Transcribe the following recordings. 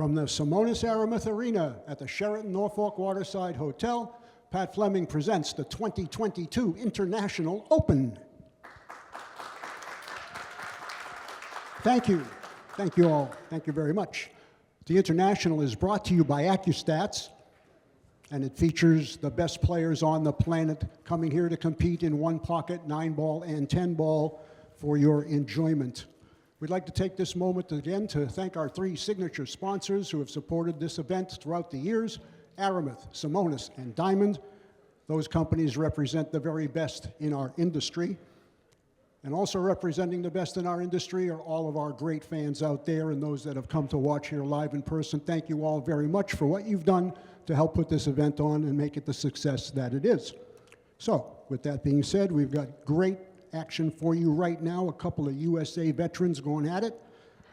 From the Simonis Aramis Arena at the Sheraton Norfolk Waterside Hotel, Pat Fleming presents the 2022 International Open. Thank you. Thank you all. Thank you very much. The International is brought to you by ACCUSTATS, and it features the best players on the planet coming here to compete in 1-pocket, 9-ball, and 10-ball for your enjoyment. We'd like to take this moment again to thank our 3 signature sponsors who have supported this event throughout the years: Aramis, Simonis, and Diamond. Those companies represent the very best in our industry. And also representing the best in our industry are all of our great fans out there and those that have come to watch here live in person. Thank you all very much for what you've done to help put this event on and make it the success that it is. So, with that being said, we've got great action for you right now. A couple of USA veterans going at it.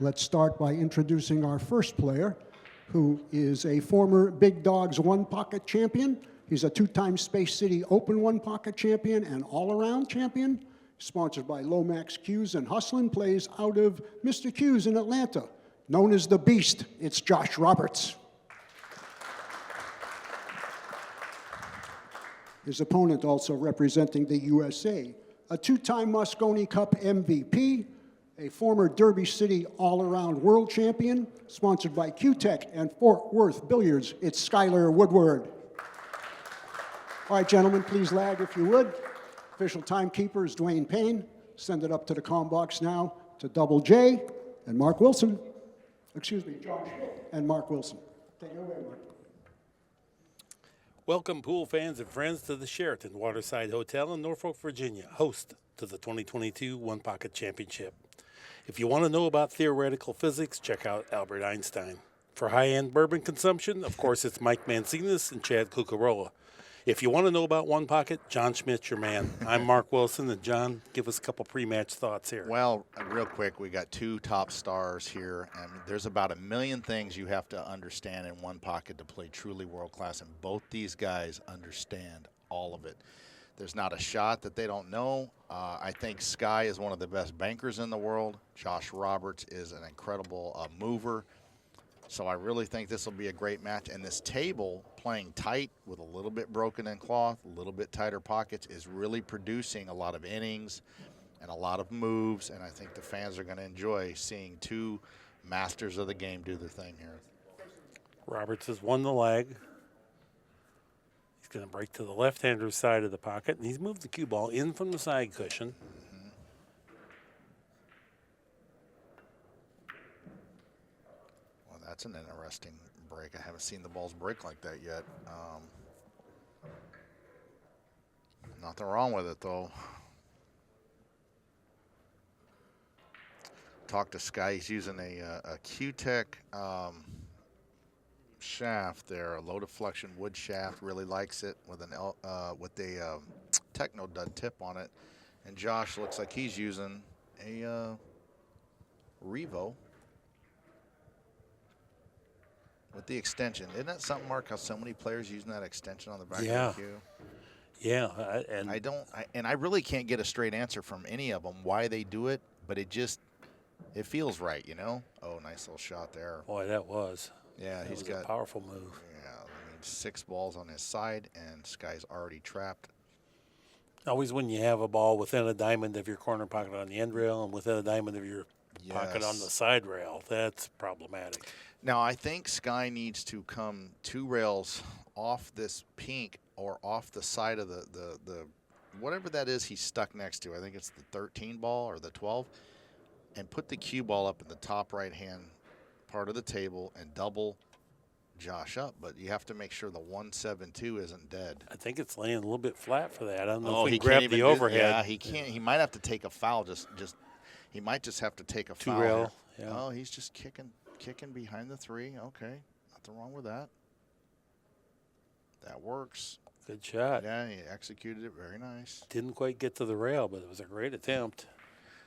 Let's start by introducing our first player, who is a former Big Dogs 1-pocket champion. He's a 2-time Space City Open 1-pocket champion and all-around champion. Sponsored by Lomax Q's and Hustlin', plays out of Mr. Q's in Atlanta. Known as the Beast, it's Josh Roberts. His opponent, also representing the USA, a 2-time Moscone Cup MVP, a former Derby City all-around world champion, sponsored by Q-Tech and Fort Worth Billiards. It's SKYLER Woodward. All right, gentlemen, please lag if you would. Official timekeeper is Dwayne Payne. Send it up to the comm box now to Double J and Mark Wilson. Excuse me, John Schmidt and Mark Wilson. Take it away, Mark. Welcome, pool fans and friends, to the Sheraton Waterside Hotel in Norfolk, Virginia, host to the 2022 1-Pocket Championship. If you want to know about theoretical physics, check out Albert Einstein. For high-end bourbon consumption, of course, it's Mike Mancinas and Chad Cucarola. If you want to know about 1-Pocket, John Schmidt's your man. I'm Mark Wilson, and John, give us a couple pre-match thoughts here. Well, real quick, we got 2 top stars here, and there's about 1 million things you have to understand in 1-Pocket to play truly world-class, and both these guys understand all of it. There's not a shot that they don't know. I think Sky is one of the best bankers in the world. Josh Roberts is an incredible mover. So I really think this will be a great match. And this table, playing tight with a little bit broken in cloth, a little bit tighter pockets, is really producing a lot of innings and a lot of moves. And I think the fans are going to enjoy seeing 2 masters of the game do their thing here. Roberts has won the leg. He's going to break to the left-hander's side of the pocket, and he's moved the cue ball in from the side cushion. That's an interesting break. I haven't seen the balls break like that yet. Nothing wrong with it, though. Talk to Sky. He's using a Q-Tech shaft there, a low deflection wood shaft. Really likes it with a Techno Dud tip on it. And Josh looks like he's using a Revo with the extension. Isn't that something, Mark, how so many players using that extension on the back of the cue? Yeah. I really can't get a straight answer from any of them why they do it, but it feels right, you know? Oh, nice little shot there. Boy, that was. Yeah, he's got a powerful move. Yeah, I mean, 6 balls on his side, and Sky's already trapped. Always when you have a ball within a diamond of your corner pocket on the end rail and within a diamond of your pocket on the side rail, that's problematic. Now, I think Sky needs to come 2 rails off this pink or off the side of the whatever that is he's stuck next to. I think it's the 13 ball or the 12, and put the cue ball up in the top right-hand part of the table and double Josh up. But you have to make sure the 172 isn't dead. I think it's laying a little bit flat for that. I don't know if he grabbed the overhead. Yeah, he can't. He might have to take a foul. He might just have to take a foul. 2 rail. Yeah. Oh, he's just kicking behind the 3. Okay, nothing wrong with that. That works. Good shot. Yeah, he executed it very nice. Didn't quite get to the rail, but it was a great attempt.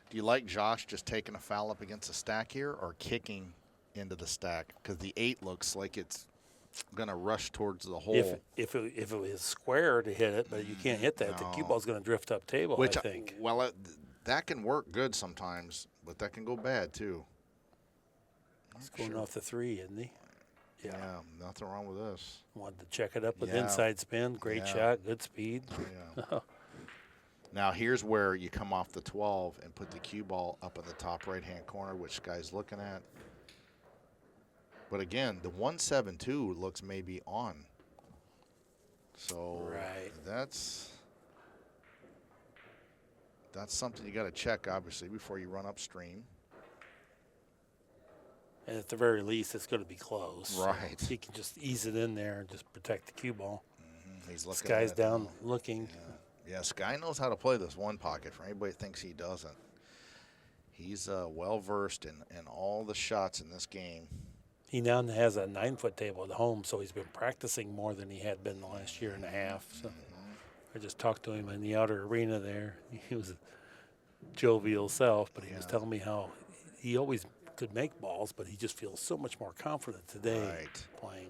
Do you like Josh just taking a foul up against the stack here or kicking into the stack? Because the 8 looks like it's going to rush towards the hole. If it was square to hit it, but you can't hit that. No. The cue ball's going to drift up table, I think. Well, that can work good sometimes, but that can go bad too. He's going off the 3, isn't he? Yeah. Nothing wrong with this. Wanted to check it up with Yeah. inside spin. Great Yeah. shot, good speed. Yeah. Now here's where you come off the 12 and put the cue ball up in the top right-hand corner, which Sky's looking at. But again, the 172 looks maybe on. So Right. that's something you got to check, obviously, before you run upstream. And at the very least, it's going to be close. Right. So he can just ease it in there and just protect the cue ball. He's looking Sky's at it down now. looking. Yeah, Sky knows how to play this one pocket. For anybody that thinks he doesn't, he's well versed in all the shots in this game. He now has a 9-foot table at home, so he's been practicing more than he had been the last year and a half. So I just talked to him in the outer arena there. He was a jovial self, but he was telling me how he always could make balls, but he just feels so much more confident today playing.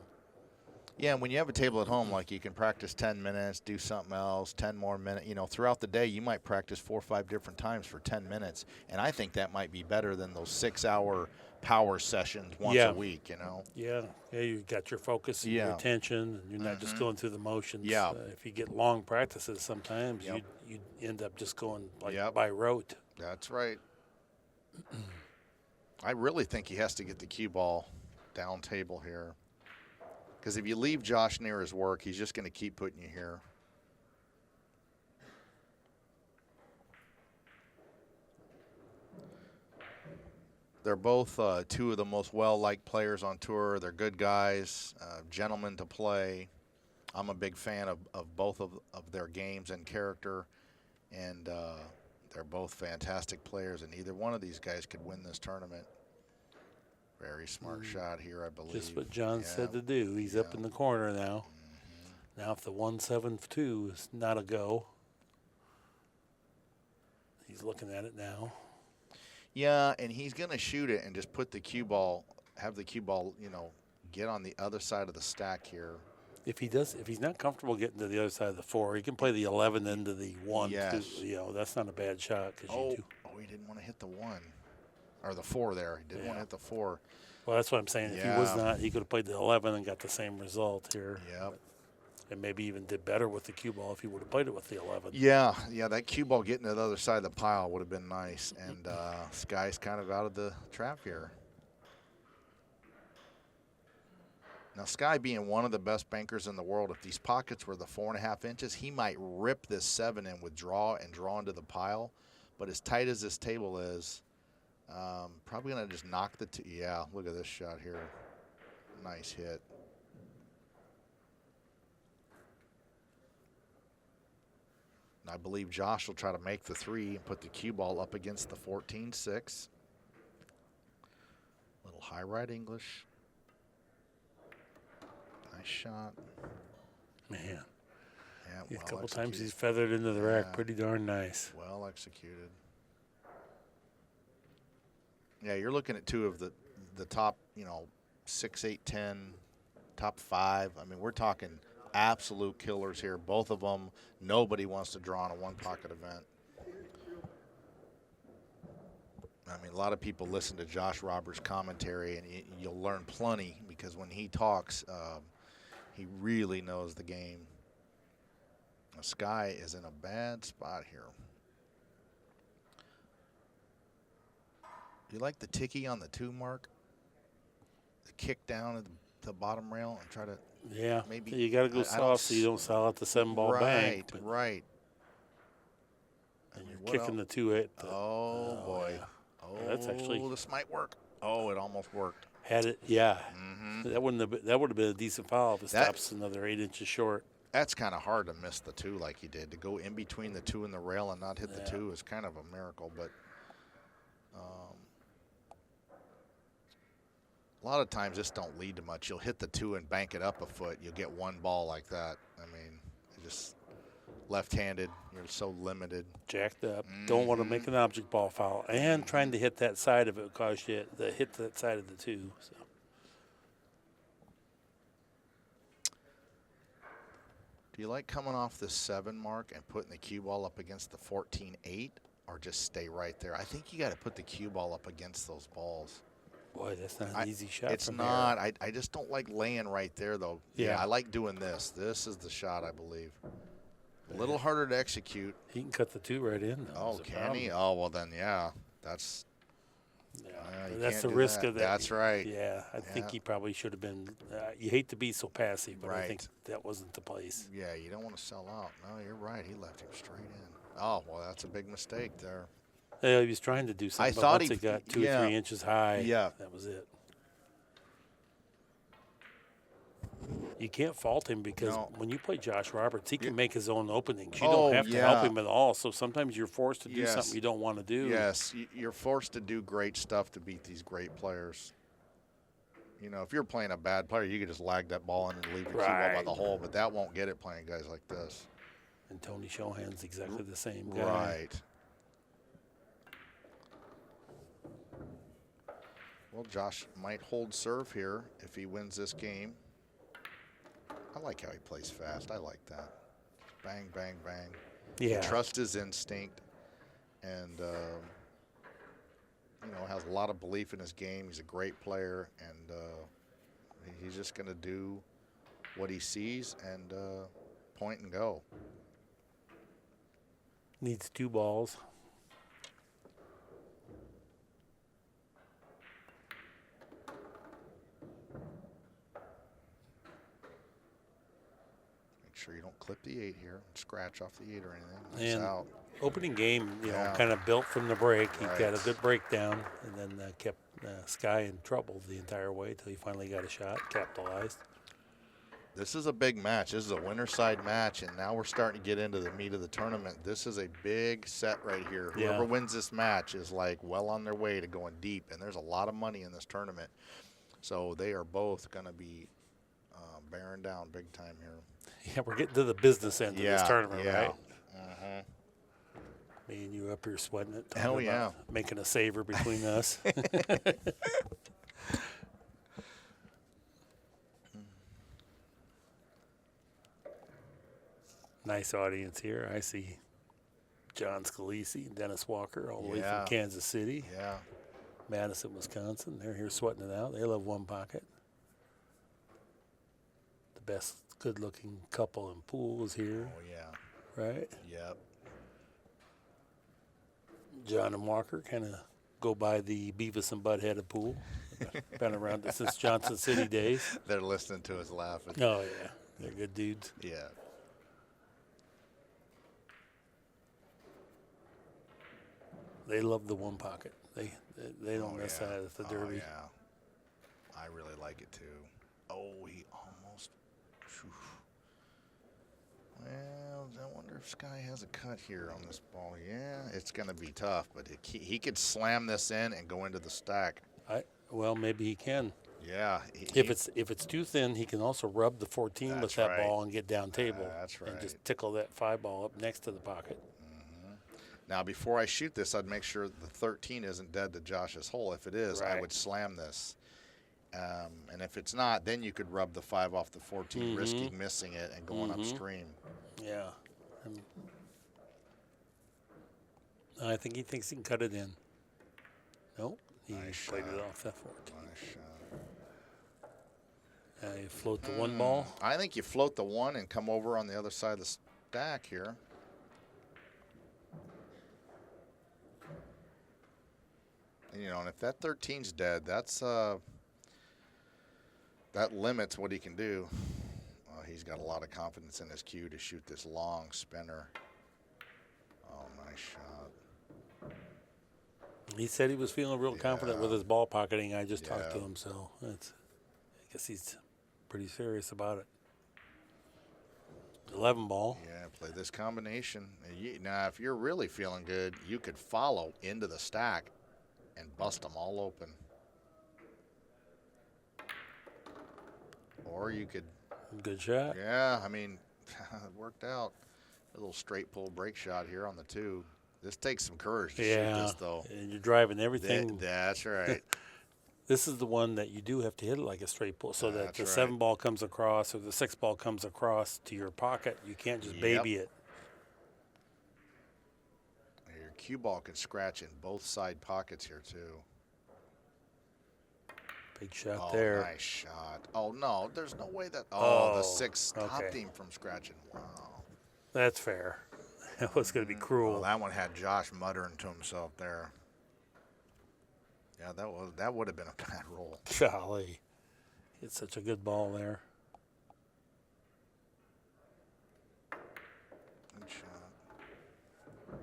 Yeah, and when you have a table at home, like you can practice 10 minutes, do something else, 10 more minutes. You know, throughout the day, you might practice 4 or 5 different times for 10 minutes. And I think that might be better than those 6-hour power sessions once a week, you know? Yeah, you got your focus and your attention, and you're not just going through the motions. Yeah. If you get long practices, sometimes you end up just going like by rote. That's right. I really think he has to get the cue ball down table here. Because if you leave Josh near his work, he's just going to keep putting you here. They're both two of the most well-liked players on tour. They're good guys, gentlemen to play. I'm a big fan of both of their games and character. And they're both fantastic players, and either one of these guys could win this tournament. Very smart shot here, I believe. Just what John said to do. He's up in the corner now. Now if the 172 is not a go, he's looking at it now. Yeah, and he's going to shoot it and just put the cue ball, have the cue ball, you know, get on the other side of the stack here. If he's not comfortable getting to the other side of the 4, he can play the 11 into the 1. Yes. Too. You know, that's not a bad shot. He didn't want to hit the 1. Or the 4 there. He didn't want to hit the 4. Well, that's what I'm saying. If he was not, he could have played the 11 and got the same result here. Yep. And maybe even did better with the cue ball if he would have played it with the 11. Yeah, that cue ball getting to the other side of the pile would have been nice. And Sky's kind of out of the trap here. Now, Sky being one of the best bankers in the world, if these pockets were the 4.5 inches, he might rip this 7 and withdraw and draw into the pile. But as tight as this table is, probably going to just knock the 2. Yeah, look at this shot here. Nice hit. And I believe Josh will try to make the 3 and put the cue ball up against the 14-6. Little high right English. Nice shot. Man. Yeah, A well couple times executed. he's feathered into the rack. Pretty darn nice. Well executed. Yeah, you're looking at 2 of the top, 6, 8, 10, top 5. I mean, we're talking absolute killers here. Both of them, nobody wants to draw in a one-pocket event. I mean, a lot of people listen to Josh Roberts' commentary, and you'll learn plenty because when he talks, he really knows the game. Now, Sky is in a bad spot here. Do you like the ticky on the 2 mark? The kick down at the bottom rail and try to maybe. You got to go soft so you don't sell out the 7-ball bank. Right. And you're kicking the 2 8. Oh, boy. Yeah. That's actually. This might work. Oh, it almost worked. Had it, yeah. That would have been a decent foul if it stops another 8 inches short. That's kind of hard to miss the 2 like he did. To go in between the 2 and the rail and not hit the 2 is kind of a miracle. But a lot of times this don't lead to much. You'll hit the 2 and bank it up a foot. You'll get 1 ball like that. I mean, just left-handed. You're so limited. Jacked up. Don't want to make an object ball foul. And trying to hit that side of it cause you to hit that side of the 2. So. Do you like coming off the 7 mark and putting the cue ball up against the 14-8 or just stay right there? I think you got to put the cue ball up against those balls. Boy, that's not an easy shot. It's from not. there. I just don't like laying right there, though. Yeah. I like doing this. This is the shot, I believe. A little harder to execute. He can cut the 2 right in. Though, Oh, can he? Oh, well, then, yeah. That's Yeah, you that's can't the do risk that. of that. That's right. Yeah, I think Yeah. he probably should have been. You hate to be so passive, but I think Right. that wasn't the place. Yeah, you don't want to sell out. No, you're right. He left him straight in. Oh, well, that's a big mistake there. Yeah, he was trying to do something, but thought once he- it got 2 yeah. or 3 inches high, Yeah. that was it. You can't fault him because No. when you play Josh Roberts, he can make his own openings. You Oh, don't have to help yeah. him at all. So sometimes you're forced to do Yes. something you don't want to do. Yes, you're forced to do great stuff to beat these great players. You know, if you're playing a bad player, you could just lag that ball in and leave your cue ball by Right. the hole, but that won't get it playing guys like this. And Tony Shohan's exactly the same guy. Right. Well, Josh might hold serve here if he wins this game. I like how he plays fast. I like that. Bang, bang, bang. Yeah. Trust his instinct, and you know, has a lot of belief in his game. He's a great player, and he's just going to do what he sees and point and go. Needs 2 balls. Make sure you don't clip the 8 here and scratch off the 8 or anything. Nice And out. opening game, you know, Yeah. kind of built from the break. He got a Right. good breakdown and then kept Sky in trouble the entire way until he finally got a shot, capitalized. This is a big match. This is a winner side match, and now we're starting to get into the meat of the tournament. This is a big set right here. Yeah. Whoever wins this match is like well on their way to going deep, and there's a lot of money in this tournament. So they are both going to be bearing down big time here. Yeah, we're getting to the business end of this tournament, yeah. right? Mhm. Me and you up here sweating it. Hell talking yeah. about making a saver between us. Nice audience here. I see John Scalise and Dennis Walker all the way Yeah. from Kansas City, Yeah. Madison, Wisconsin. They're here sweating it out. They love One Pocket. The best good-looking couple in pool is here, Oh, yeah. right? Yep. John and Walker kind of go by the Beavis and Butthead of pool. Been around it since Johnson City days. They're listening to us laughing. Oh, yeah. They're good dudes. Yeah. They love the One Pocket. They don't miss that at the Derby. Oh, yeah. I really like it, too. Oh, he almost. Whew. Well, I wonder if Sky has a cut here on this ball. Yeah, it's going to be tough, but he could slam this in and go into the stack. Well, maybe he can. Yeah. If it's too thin, he can also rub the 14 with That's that right. ball and get down table. That's And just right. tickle that 5 ball up next to the pocket. Now, before I shoot this, I'd make sure the 13 isn't dead to Josh's hole. If it is, I Right. would slam this. And if it's not, then you could rub the 5 off the 14, risking missing it and going upstream. Yeah. I think he thinks he can cut it in. Nope. He Nice played shot. it off that 14. Nice shot. You float the 1 ball. I think you float the 1 and come over on the other side of the stack here. And, you know, and if that 13's dead, that's that limits what he can do. He's got a lot of confidence in his cue to shoot this long spinner. Oh, nice shot. He said he was feeling real confident with his ball pocketing. I just talked to Yeah. him, so I guess he's pretty serious about it. 11 ball. Yeah, play this combination. Now, if you're really feeling good, you could follow into the stack and bust them all open. Or you could, Good shot. yeah, I mean, it worked out. A little straight pull break shot here on the 2. This takes some courage to shoot this, though. And you're driving everything. That's right. This is the one that you do have to hit it like a straight pull so that That's the right. 7 ball comes across or the 6 ball comes across to your pocket. You can't just baby it. Your cue ball can scratch in both side pockets here, too. Big shot Oh, there. nice shot. Oh, no, there's no way that. Oh, the Oh, 6 stopped okay. him from scratching. Wow. That's fair. That was going to be Well, cruel. that one had Josh muttering to himself there. Yeah, that would have been a bad roll. Golly. It's such a good ball there. Good shot.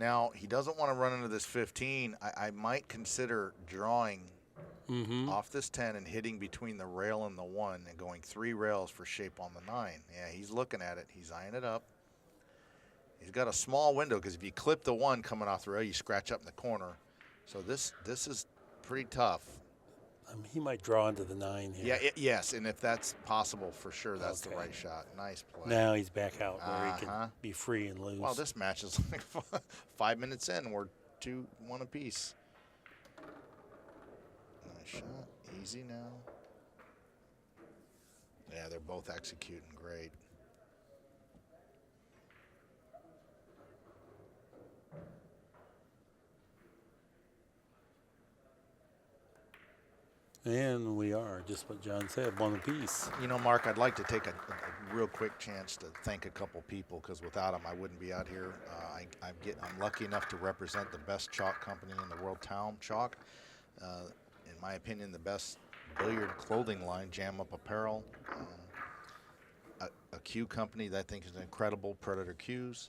Now, he doesn't want to run into this 15. I might consider drawing off this 10 and hitting between the rail and the 1 and going 3 rails for shape on the 9. Yeah, he's looking at it. He's eyeing it up. He's got a small window because if you clip the 1 coming off the rail, you scratch up in the corner. So this is pretty tough. He might draw into the 9 here. Yeah, yes, and if that's possible, for sure, that's the Okay. right shot. Nice play. Now he's back out where he can be free and loose. Wow, this match is like 5 minutes in. We're 2-1 apiece. Nice shot. Easy now. Yeah, they're both executing great. And we are, just what John said, 1 apiece. You know, Mark, I'd like to take a real quick chance to thank a couple people because without them, I wouldn't be out here. I'm lucky enough to represent the best chalk company in the world, Town Chalk. In my opinion, the best billiard clothing line, Jam Up Apparel. A cue company that I think is incredible, Predator Cues.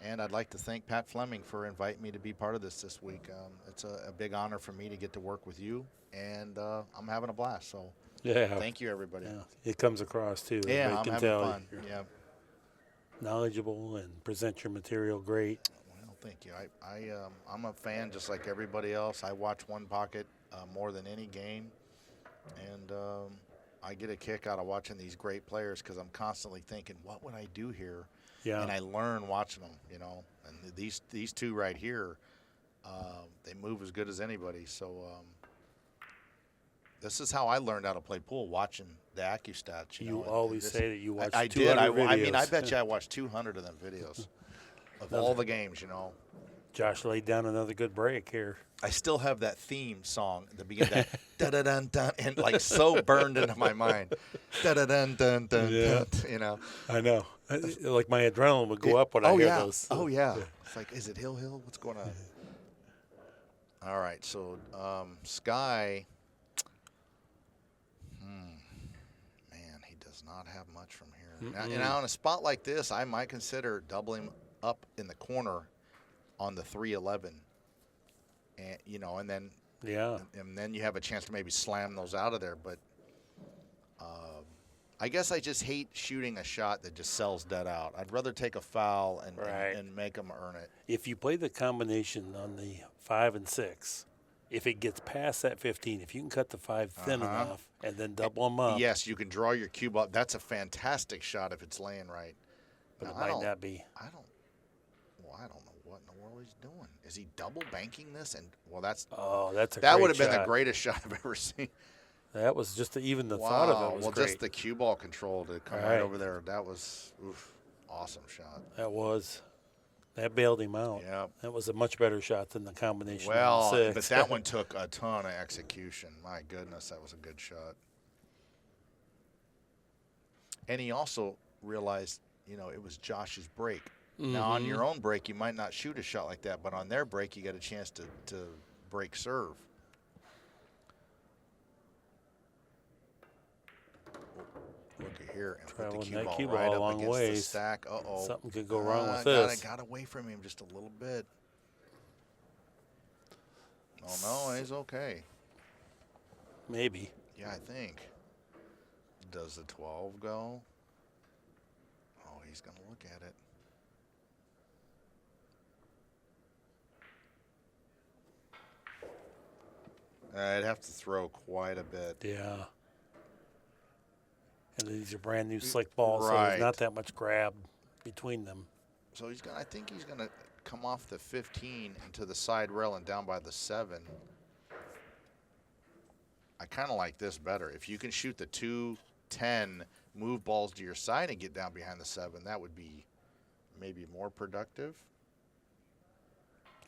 And I'd like to thank Pat Fleming for inviting me to be part of this week. It's a big honor for me to get to work with you, and I'm having a blast. So Yeah. thank you, everybody. Yeah. It comes across, too. Yeah, Everybody I'm can having tell fun. you're Yeah. knowledgeable and present your material great. Well, thank you. I'm a fan just like everybody else. I watch One Pocket more than any game, and I get a kick out of watching these great players because I'm constantly thinking, what would I do here? Yeah. And I learn watching them, you know. And these two right here, they move as good as anybody. So this is how I learned how to play pool, watching the ACCUSTATS. You know, always say that you watch I 200 did. I mean, I videos. bet you I watched 200 of them videos of all the games, you know. Josh laid down another good break here. I still have that theme song at the beginning, that da-da-dun-dun, and like so burned into my mind. Da-da-dun-dun-dun, Yeah. you know. I know. Like my adrenaline would go up when I hear yeah. those. Oh, yeah. It's like, is it Hill? What's going on? All right, so Sky, man, he does not have much from here. Now, in a spot like this, I might consider doubling up in the corner on the 311. And, you know, and then Yeah. and then you have a chance to maybe slam those out of there. But I guess I just hate shooting a shot that just sells dead out. I'd rather take a foul and make them earn it. If you play the combination on the 5 and 6, if it gets past that 15, if you can cut the 5 thin enough and then double them up, Yes, you can draw your cube up. That's a fantastic shot if it's laying right. but it Now, might not be. I don't know what in the world he's doing. Is he double banking this? And well, that's That's a that great would have been the shot. greatest shot I've ever seen. That was just even the thought of it was well, great. just the cue ball control to come right Right. over there. That was awesome shot. That bailed him out. Yeah. That was a much better shot than the combination. on Well, the 6. but that one took a ton of execution. My goodness, that was a good shot. And he also realized, you know, it was Josh's break. Now, on your own break, you might not shoot a shot like that, but on their break, you got a chance to break serve. Look at here and put the Traveling cue that ball cue right ball a up long against the ways. stack. Uh-oh. Something could go wrong with got- this. Got away from him just a little bit. Oh, no, he's okay. Maybe. Yeah, I think. Does the 12 go? Oh, he's going to look at it. I'd have to throw quite a bit. Yeah. And these are brand new slick balls, so Right. there's not that much grab between them. So he's going. I think he's going to come off the 15 into the side rail and down by the 7. I kind of like this better. If you can shoot the 2-10, move balls to your side and get down behind the 7, that would be maybe more productive.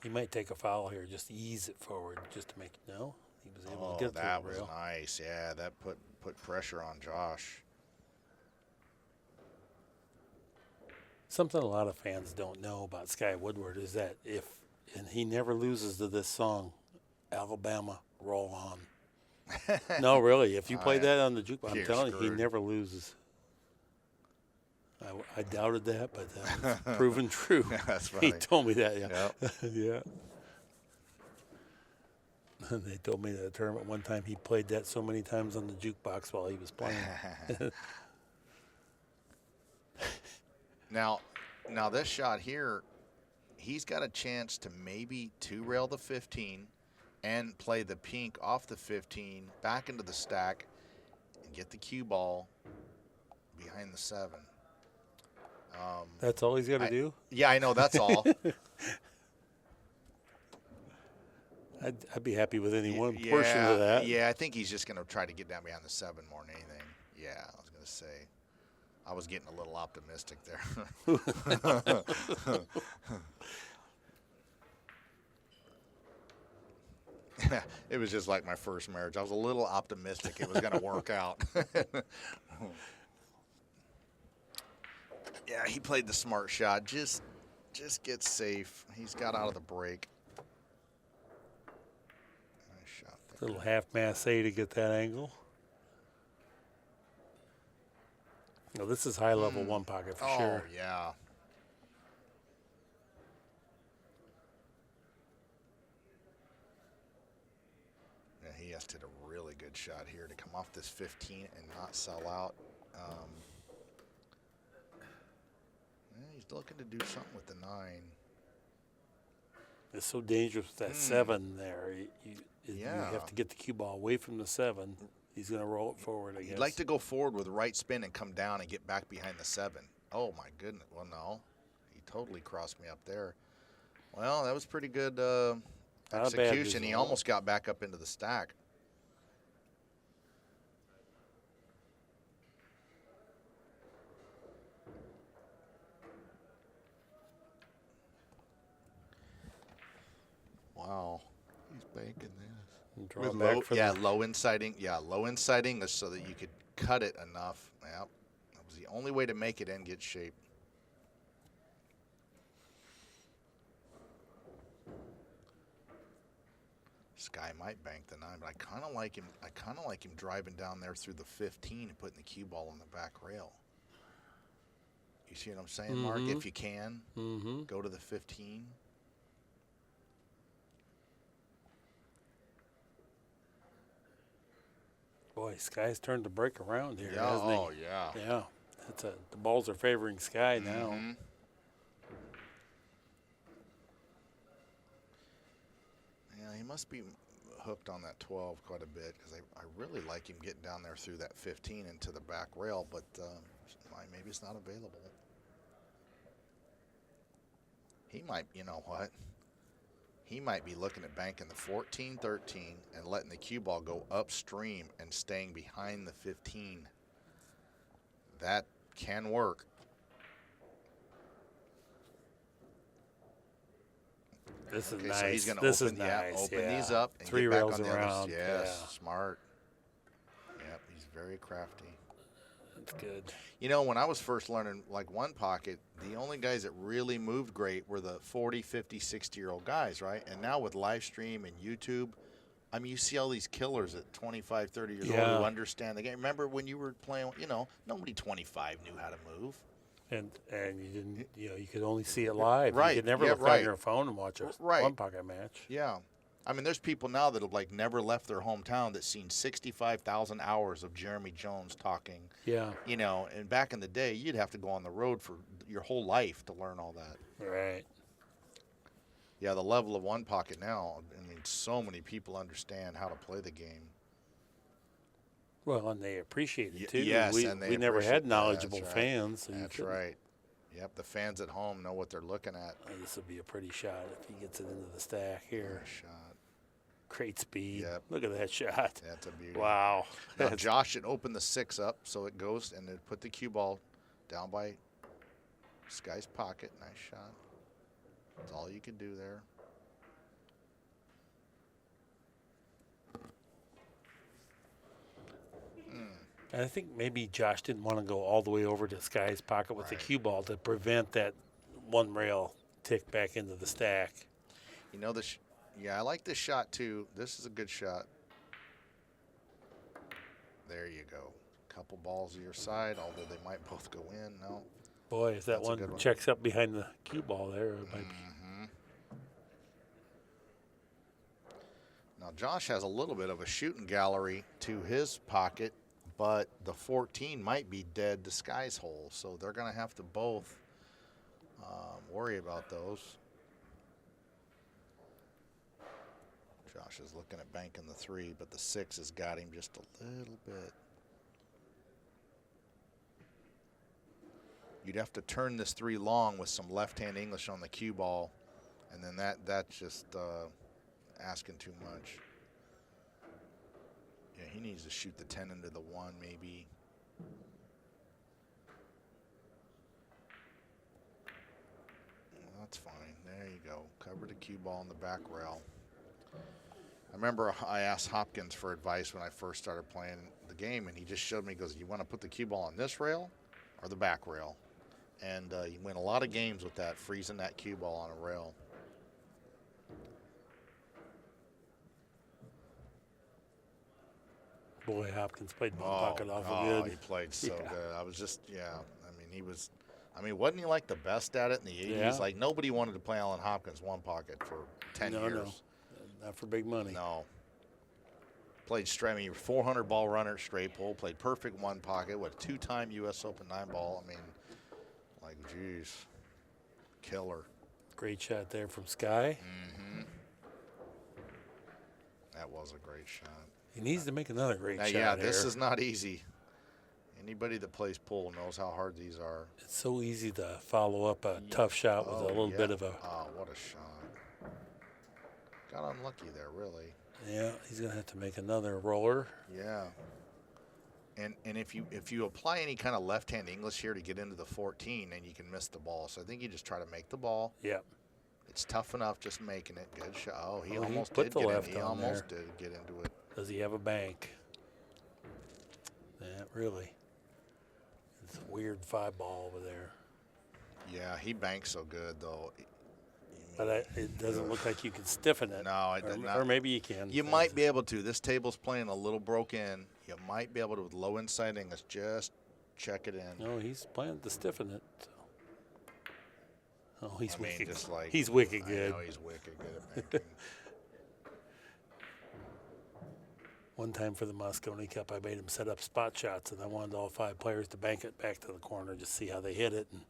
He might take a foul here, just ease it forward, just to make no. He was able to get through that the was rail. nice. Yeah, that put pressure on Josh. Something a lot of fans don't know about Sky Woodward is that and he never loses to this song, Alabama, Roll On. No, really. If you play that on the jukebox, I'm You're telling you, he screwed. never loses. I doubted that, but it's proven true. That's He funny. told me that, yeah. Yep. Yeah. And they told me that at a tournament one time he played that so many times on the jukebox while he was playing. Now this shot here, he's got a chance to maybe two-rail the 15 and play the pink off the 15 back into the stack and get the cue ball behind the 7. That's all he's got to do? Yeah, I know, that's all. I'd be happy with any one portion of that. Yeah, I think he's just going to try to get down behind the 7 more than anything. Yeah, I was going to say. I was getting a little optimistic there. It was just like my first marriage. I was a little optimistic it was going to work out. Yeah, he played the smart shot. Just get safe. He's got out of the break. Nice shot there. Little half mass A to get that angle. No, this is high level one pocket for sure. Oh, yeah. Yeah, he has to hit a really good shot here to come off this 15 and not sell out. Yeah, he's looking to do something with the 9. It's so dangerous with that 7 there. You Yeah. have to get the cue ball away from the 7. He's going to roll it forward, I guess. He'd like to go forward with right spin and come down and get back behind the 7. Oh, my goodness. Well, no. He totally crossed me up there. Well, that was pretty good Not a bad execution. He result. almost got back up into the stack. Wow. He's banking this. And draw With back low, for yeah, the, low inciting. Yeah, low inciting is so that you could cut it enough. Yep. That was the only way to make it and get shape. Sky might bank the 9, but I kind of like him. I kind of like him driving down there through the 15 and putting the cue ball on the back rail. You see what I'm saying, Mark? If you can, go to the 15. boy, Sky's turned to break around here, Yeah. hasn't he? Oh, yeah. Yeah. The balls are favoring Sky now. Yeah, he must be hooked on that 12 quite a bit because I really like him getting down there through that 15 into the back rail, but maybe it's not available. He might, you know what? He might be looking at banking the 14, 13 and letting the cue ball go upstream and staying behind the 15. That can work. This is Okay, nice. so he's going to this open, is nice. open these up and 3 get back rails on the around. others. Yes, Yeah. smart. Yep, he's very crafty. That's good. You know, when I was first learning like one pocket, the only guys that really moved great were the 40, 50, 60-year-old guys, right? And now with live stream and YouTube, I mean, you see all these killers at 25, 30 years old who understand the game. Remember when you were playing, you know, nobody 25 knew how to move. And you didn't, you could only see it live. Right. You could never Yeah, look right. on your phone and watch a Right. one pocket match. Yeah. I mean, there's people now that have like never left their hometown that's seen 65,000 hours of Jeremy Jones talking. Yeah. You know, and back in the day, you'd have to go on the road for your whole life to learn all that. Right. Yeah, the level of one pocket now, I mean, so many people understand how to play the game. Well, and they appreciate it too. Yes, we, and they we never appreciate had that. knowledgeable That's right. fans. So That's right. Yep, the fans at home know what they're looking at. This would be a pretty shot if he gets it into the stack here. Nice shot. Great speed. Yep. Look at that shot. That's a beauty. Wow. Now Josh should open the 6 up so it goes and then put the cue ball down by Sky's pocket. Nice shot. That's all you can do there. And I think maybe Josh didn't want to go all the way over to Sky's pocket with the cue ball to prevent that one rail tick back into the stack. You know, yeah, I like this shot too. This is a good shot. There you go. Couple balls to your side, although they might both go in. No. Boy, if that That's a one good one. checks up behind the cue ball there, it might be. Now, Josh has a little bit of a shooting gallery to his pocket, but the 14 might be dead to Sky's hole, so they're going to have to both worry about those. Josh is looking at banking the 3, but the 6 has got him just a little bit. You'd have to turn this 3 long with some left-hand English on the cue ball, and then that's just asking too much. Yeah, he needs to shoot the 10 into the 1 maybe. Well, that's fine. There you go. Cover the cue ball in the back rail. I remember I asked Hopkins for advice when I first started playing the game, and he just showed me, he goes, you want to put the cue ball on this rail or the back rail? And you win a lot of games with that, freezing that cue ball on a rail. Boy, Hopkins played one pocket awful good. He played so good. I was just, I mean, wasn't he like the best at it in the 80s? Yeah. Like, nobody wanted to play Alan Hopkins one pocket for 10 years. No, not for big money. No. Played straight, 400 ball runner, straight pull, played perfect one pocket with a 2-time U.S. Open 9 ball. I mean, like, geez, killer. Great shot there from Sky. That was a great shot. He needs to make another great shot. Yeah, this is not easy. Anybody that plays pool knows how hard these are. It's so easy to follow up a tough shot with a little bit of a. Oh, what a shot. Got unlucky there, really. Yeah, he's going to have to make another roller. Yeah. And if you apply any kind of left-hand English here to get into the 14, then you can miss the ball. So I think you just try to make the ball. Yep. It's tough enough just making it. Good shot. Oh, he Oh, he almost put did the get in. left He on almost there. did get into it. Does he have a bank? Yeah, really. It's a weird 5-ball over there. Yeah, he banks so good, though. But it doesn't look like you can stiffen it. No, it did not. Or maybe you can. You might be able to. This table's playing a little broke in. You might be able to, with low inside English, just check it in. No, he's planning to stiffen it. So. Oh, he's wicked. Just like, he's wicked good. I know he's wicked good at banking. One time for the Moscone Cup, I made him set up spot shots, and I wanted all 5 players to bank it back to the corner, just see how they hit it. And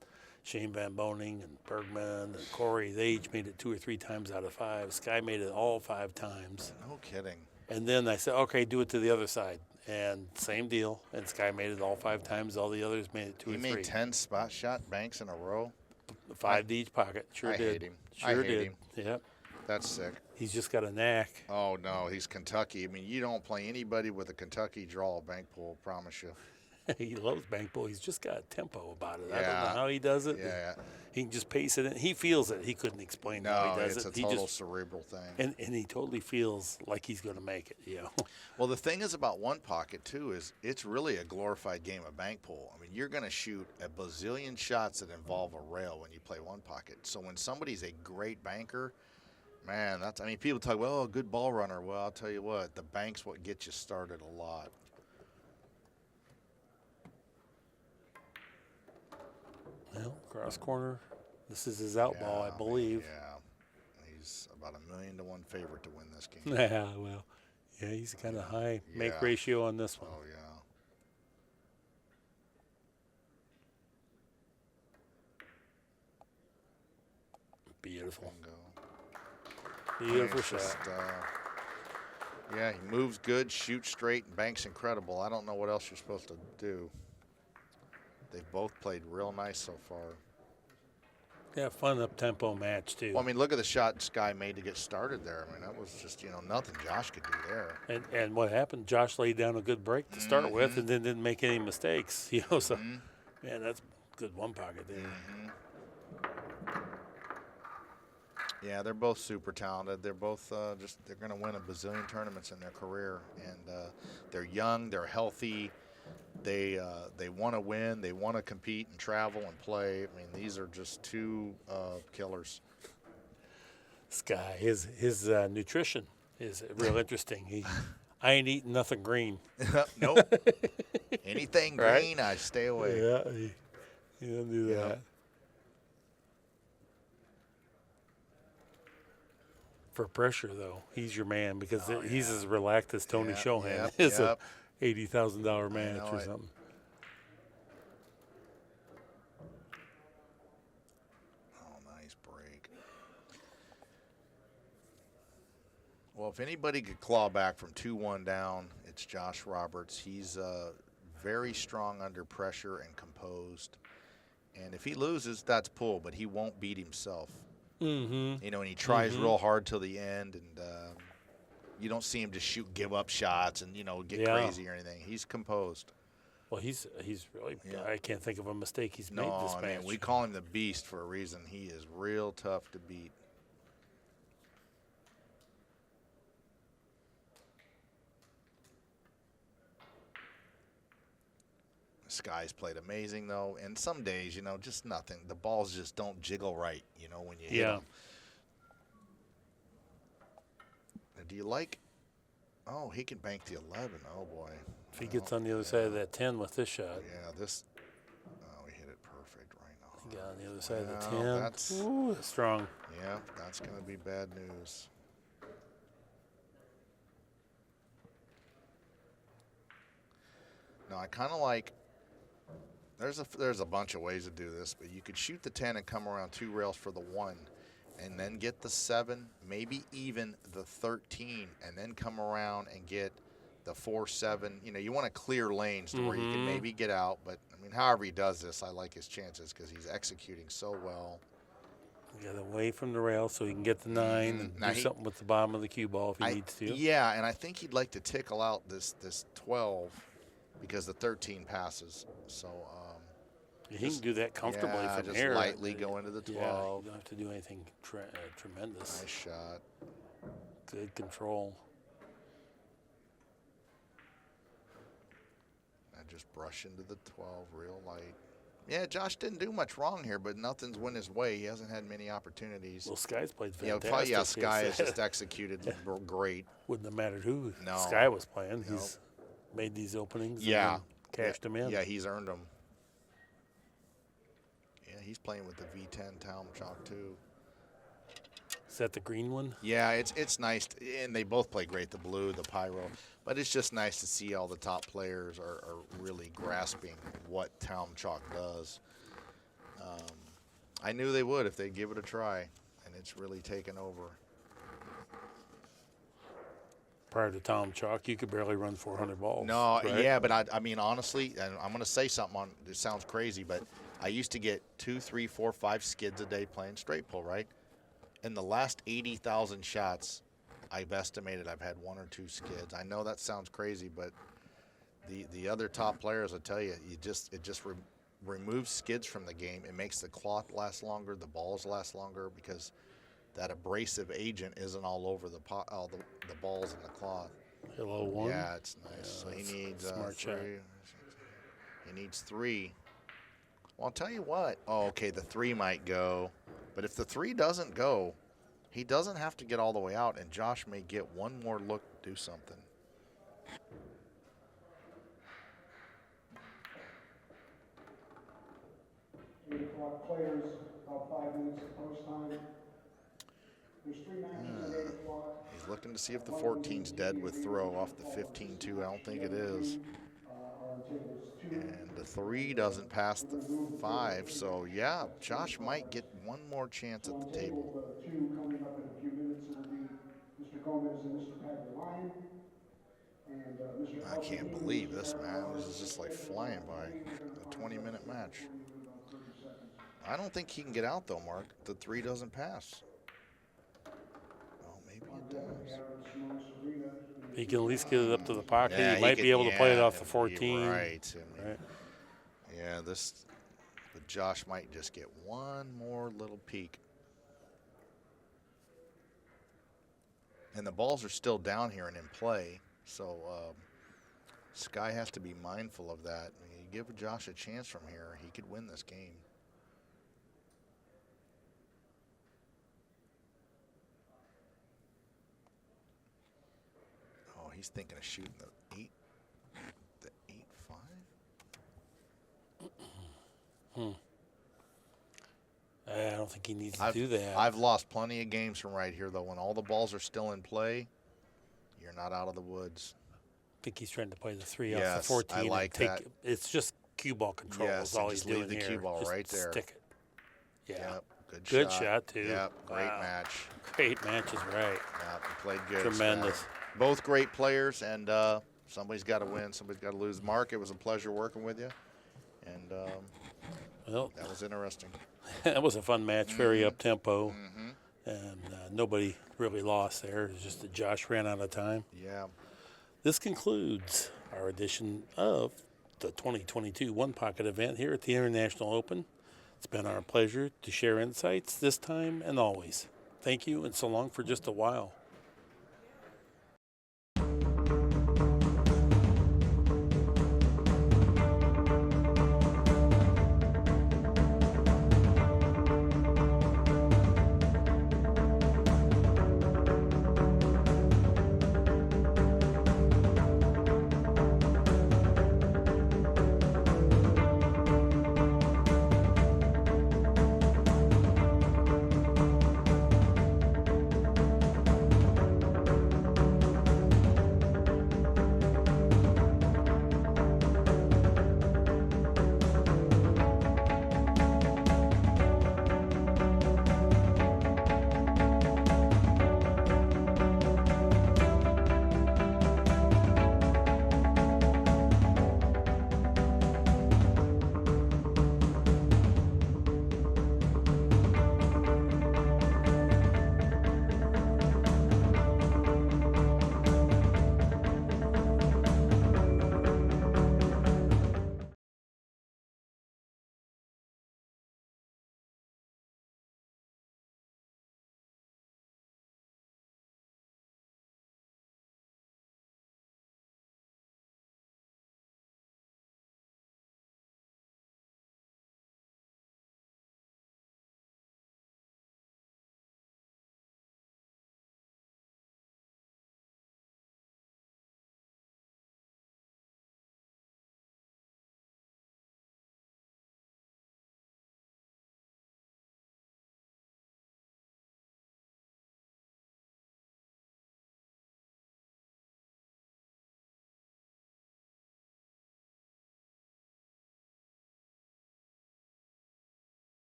Shane Van Boning and Bergman and Corey, they each made it 2 or 3 times out of 5. Sky made it all 5 times. No kidding. And then I said, okay, do it to the other side. And same deal. And Sky made it all 5 times. All the others made it 2 or 3. He made 10 spot shot banks in a row? 5 to each pocket. Sure I did. hate him. Sure I hate did. him. Yep. That's sick. He's just got a knack. Oh, no, he's Kentucky. I mean, you don't play anybody with a Kentucky draw bank pool, promise you. He loves bank ball. He's just got a tempo about it. I don't Yeah. know how he does it. Yeah. He can just pace it in. He feels it. He couldn't explain how No, he does it's it. a total cerebral thing. And he totally feels like he's going to make it, you know. Well, the thing is about one pocket, too, is it's really a glorified game of bank pool. I mean, you're going to shoot a bazillion shots that involve a rail when you play one pocket. So when somebody's a great banker, man, people talk, well, a good ball runner. Well, I'll tell you what, the bank's what gets you started a lot. Well, cross corner. This is his out ball, I believe. Yeah. He's about 1,000,000 to 1 favorite to win this game. Yeah, well, yeah, he's kind of high make Yeah. ratio on this one. Oh, yeah. Beautiful. Bingo. Beautiful It's shot. just, yeah, he moves good, shoots straight, and banks incredible. I don't know what else you're supposed to do. They've both played real nice so far. Yeah, fun up-tempo match, too. Well, I mean, look at the shot Sky made to get started there. I mean, that was just, nothing Josh could do there. And what happened, Josh laid down a good break to start with and then didn't make any mistakes. So, man, that's good one pocket there. Yeah, they're both super talented. They're both they're going to win a bazillion tournaments in their career. And they're young, they're healthy. They want to win. They want to compete and travel and play. I mean, these are just two killers. Sky, his nutrition is real interesting. I ain't eating nothing green. Nope. Anything Right? green, I stay away. Yeah, he don't do Yeah. that. For pressure, though, he's your man because he's as relaxed as Tony Yep, Shohan yep, is yep. a $80,000 match know or it. something. Oh, nice break. Well, if anybody could claw back from 2-1 down, it's Josh Roberts. He's very strong under pressure and composed. And if he loses, that's pull, but he won't beat himself. Mm-hmm. You know, and he tries real hard till the end, and you don't see him just give up shots and, get Yeah. crazy or anything. He's composed. Well, he's really. Yeah. I can't think of a mistake he's made No, this I match. mean, we call him the Beast for a reason. He is real tough to beat. Sky's played amazing, though. And some days, just nothing. The balls just don't jiggle right, when you hit Yeah. them. Do you like? Oh, he can bank the 11. Oh, boy. If he gets on the other side of that 10 with this shot, Yeah, this. Oh, he hit it perfect right now. he got on the other side of the Well, 10. that's- Ooh, that's strong. Yeah, that's going to be bad news. No, I kind of like. There's a bunch of ways to do this, but you could shoot the 10 and come around 2 rails for the 1, and then get the 7, maybe even the 13, and then come around and get the 4-7. You want to clear lanes to where you can maybe get out. But I mean, however he does this, I like his chances because he's executing so well. You got away from the rail so he can get the 9 and Now do something with the bottom of the cue ball if he needs to. Yeah, and I think he'd like to tickle out this 12 because the 13 passes. So He can do that comfortably yeah, from just here. lightly go into the 12. Yeah, you don't have to do anything tremendous. Nice shot. Good control. And just brush into the 12 real light. Yeah, Josh didn't do much wrong here, but nothing's went his way. He hasn't had many opportunities. Well, Sky's played Yeah, fantastic. Sky has just executed great. Wouldn't have mattered who No. Sky was playing. No. He's made these openings Yeah. and then cashed them in. Yeah, he's earned them. Yeah, he's playing with the V10 Talm Chalk too. Is that the green one? Yeah, it's nice, and they both play great, the blue, the pyro. But it's just nice to see all the top players are really grasping what Talm Chalk does. I knew they would if they give it a try, and it's really taken over. Prior to Tom Chalk, you could barely run 400 balls. No, right? yeah, but I mean, honestly, and I'm going to say something on this sounds crazy, but I used to get 2, 3, 4, 5 skids a day playing straight pull, right? In the last 80,000 shots, I've estimated I've had 1 or 2 skids. I know that sounds crazy, but the other top players, I tell you, it just removes skids from the game. It makes the cloth last longer, the balls last longer, because that abrasive agent isn't all over the balls and the cloth. Hello, one. Yeah, it's nice. Yeah, So he that's needs smart 3. shot. He needs 3. Well, I'll tell you what. Oh, okay, the 3 might go. But if the 3 doesn't go, he doesn't have to get all the way out, and Josh may get one more look to do something. Players, about 5 minutes at post time. There's 3 matches at 8 o'clock. He's looking to see if the 14's dead with throw off the 15-2. I don't think it is. And the 3 doesn't pass the 5, so yeah, Josh might get one more chance at the table. 2 coming up in a few minutes. It'll be Mr. Gomez and Mr. Pagler-Lyon. And Mr. I can't believe this, man. This is just like flying by. A 20-minute match. I don't think he can get out, though, Mark. The 3 doesn't pass. Oh, maybe it does. He can at least get it up to the pocket. Yeah, he might be able to play it off the and 14. Right. I mean, Right. yeah, but Josh might just get one more little peek. And the balls are still down here and in play, so Sky has to be mindful of that. I mean, you give Josh a chance from here, he could win this game. Oh, he's thinking of shooting the 8-5. I don't think he needs to do that. I've lost plenty of games from right here, though. When all the balls are still in play, you're not out of the woods. I think he's trying to play the 3 off Yes, the 14. I like that. It's just cue ball control Yes, is all and he's just leave doing the here. cue ball Just right there. Stick it. Yeah. Yep, Good shot, too. Yep, great Wow. match. Great match is right. Yep, you played good. Tremendous. Scott. Both great players, and somebody's got to win. Somebody's got to lose. Mark, it was a pleasure working with you, and Well, that was interesting. that was a fun match, very up-tempo, and nobody really lost there. It was just that Josh ran out of time. Yeah. This concludes our edition of the 2022 One Pocket event here at the International Open. It's been our pleasure to share insights this time and always. Thank you, and so long for just a while.